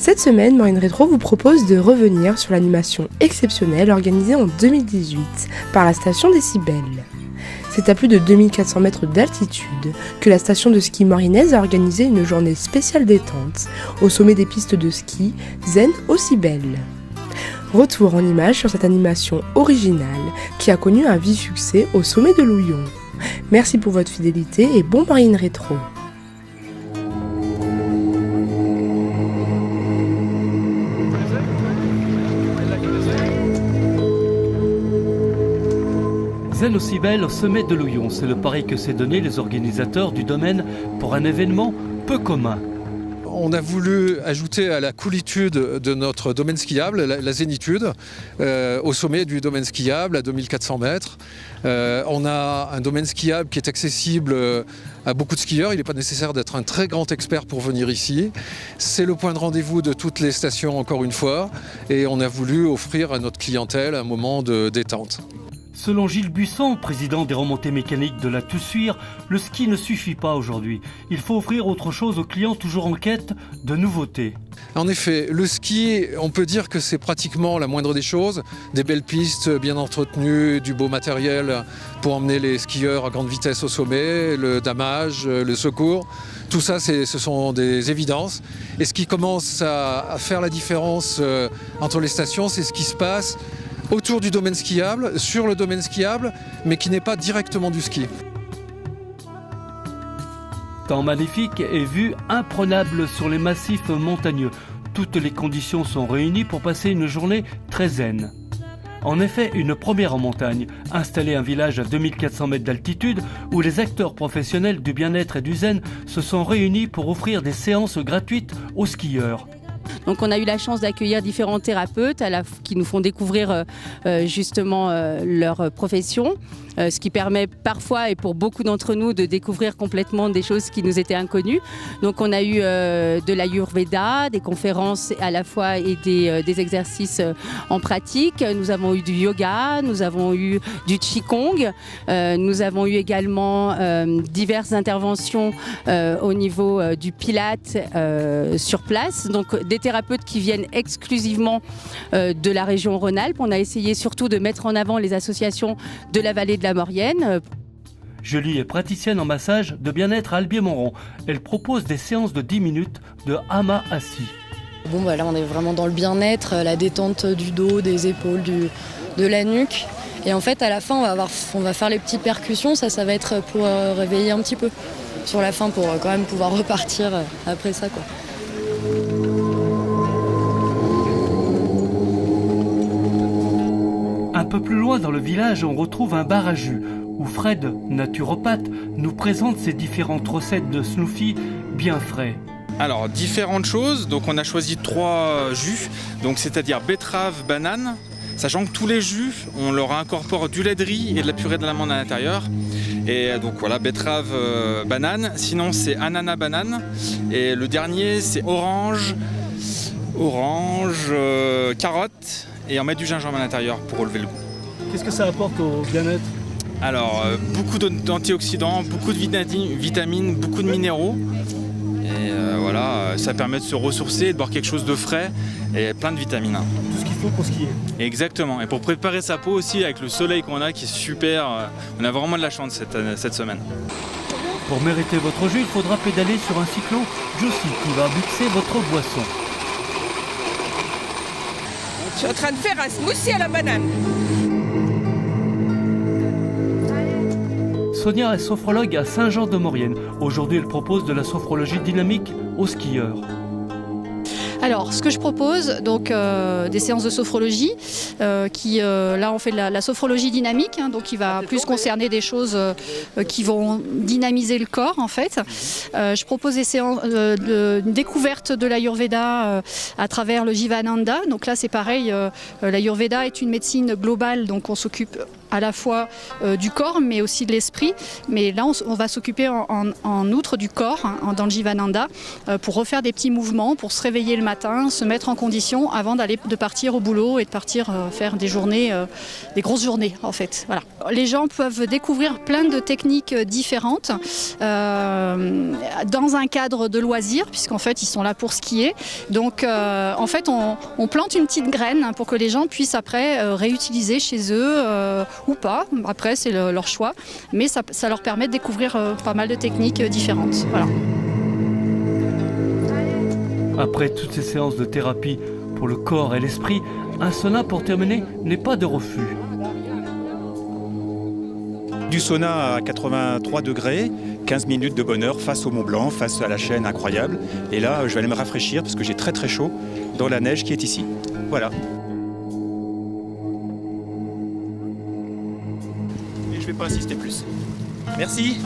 Cette semaine, Marine Rétro vous propose de revenir sur l'animation exceptionnelle organisée en 2018 par la station Décibel. C'est à plus de 2400 mètres d'altitude que la station de ski morinaise a organisé une journée spéciale détente au sommet des pistes de ski Zen au Cibel. Retour en images sur cette animation originale qui a connu un vif succès au sommet de Louillon. Merci pour votre fidélité et bon Marine Rétro. Zen au Cibel au sommet de Louillon, c'est le pari que s'est donné les organisateurs du domaine pour un événement peu commun. On a voulu ajouter à la coolitude de notre domaine skiable, la zénitude, au sommet du domaine skiable à 2400 mètres. On a un domaine skiable qui est accessible à beaucoup de skieurs. Il n'est pas nécessaire d'être un très grand expert pour venir ici. C'est le point de rendez-vous de toutes les stations, encore une fois. Et on a voulu offrir à notre clientèle un moment de détente. Selon Gilles Buisson, président des remontées mécaniques de la Toussuire, le ski ne suffit pas aujourd'hui. Il faut offrir autre chose aux clients toujours en quête de nouveautés. En effet, le ski, on peut dire que c'est pratiquement la moindre des choses. Des belles pistes bien entretenues, du beau matériel pour emmener les skieurs à grande vitesse au sommet, le damage, le secours. Tout ça, ce sont des évidences. Et ce qui commence à faire la différence entre les stations, c'est ce qui se passe autour du domaine skiable, sur le domaine skiable, mais qui n'est pas directement du ski. Temps magnifique et vue imprenable sur les massifs montagneux. Toutes les conditions sont réunies pour passer une journée très zen. En effet, une première en montagne, installer un village à 2400 mètres d'altitude où les acteurs professionnels du bien-être et du zen se sont réunis pour offrir des séances gratuites aux skieurs. Donc on a eu la chance d'accueillir différents thérapeutes qui nous font découvrir justement leur profession, ce qui permet parfois et pour beaucoup d'entre nous de découvrir complètement des choses qui nous étaient inconnues. Donc on a eu de l'Ayurveda, des conférences à la fois et des exercices en pratique. Nous avons eu du yoga, nous avons eu du qigong, nous avons eu également diverses interventions au niveau du pilate sur place. Donc des thérapeutes qui viennent exclusivement de la région Rhône-Alpes. On a essayé surtout de mettre en avant les associations de la vallée de la Maurienne. Julie est praticienne en massage de bien-être à Albier-Montrond. Elle propose des séances de 10 minutes de hama assis. Bon, là, on est vraiment dans le bien-être, la détente du dos, des épaules, de la nuque. Et en fait, à la fin, on va faire les petites percussions. Ça va être pour réveiller un petit peu sur la fin, pour quand même pouvoir repartir après ça, quoi. Un peu plus loin dans le village, on retrouve un bar à jus où Fred, naturopathe, nous présente ses différentes recettes de smoothie bien frais. Alors, différentes choses. Donc, on a choisi 3 jus, donc c'est-à-dire betterave, banane, sachant que tous les jus, on leur incorpore du lait de riz et de la purée d'amande à l'intérieur. Et donc voilà, betterave, banane. Sinon, c'est ananas, banane. Et le dernier, c'est orange, carotte. Et on met du gingembre à l'intérieur pour relever le goût. Qu'est-ce que ça apporte au bien-être ? Alors, beaucoup d'antioxydants, beaucoup de vitamines, beaucoup de minéraux. Et voilà, ça permet de se ressourcer, de boire quelque chose de frais et plein de vitamines. Tout ce qu'il faut pour skier. Exactement. Et pour préparer sa peau aussi, avec le soleil qu'on a qui est super, on a vraiment de la chance cette semaine. Pour mériter votre jus, il faudra pédaler sur un cyclo Jossy qui va mixer votre boisson. Je suis en train de faire un smoothie à la banane. Sonia est sophrologue à Saint-Jean-de-Maurienne. Aujourd'hui, elle propose de la sophrologie dynamique aux skieurs. Alors, ce que je propose, donc des séances de sophrologie, là on fait de la sophrologie dynamique, donc qui va plus concerner des choses qui vont dynamiser le corps en fait. Je propose des séances de découverte de l'Ayurveda à travers le Jivananda. Donc là c'est pareil, l'Ayurveda est une médecine globale, donc on s'occupe à la fois du corps mais aussi de l'esprit. Mais là on va s'occuper en outre du corps, hein, dans le Jivananda, pour refaire des petits mouvements, pour se réveiller le matin, se mettre en condition avant de partir au boulot et de partir faire des journées, des grosses journées en fait. Voilà. Les gens peuvent découvrir plein de techniques différentes dans un cadre de loisirs, puisqu'en fait ils sont là pour skier. Donc en fait on plante une petite graine, hein, pour que les gens puissent après réutiliser chez eux ou pas. Après c'est leur choix, mais ça leur permet de découvrir pas mal de techniques différentes. Voilà. Après toutes ces séances de thérapie pour le corps et l'esprit, un sauna pour terminer n'est pas de refus. Du sauna à 83 degrés, 15 minutes de bonheur face au Mont Blanc, face à la chaîne incroyable. Et là, je vais aller me rafraîchir parce que j'ai très très chaud dans la neige qui est ici. Voilà. Et je ne vais pas insister plus. Merci.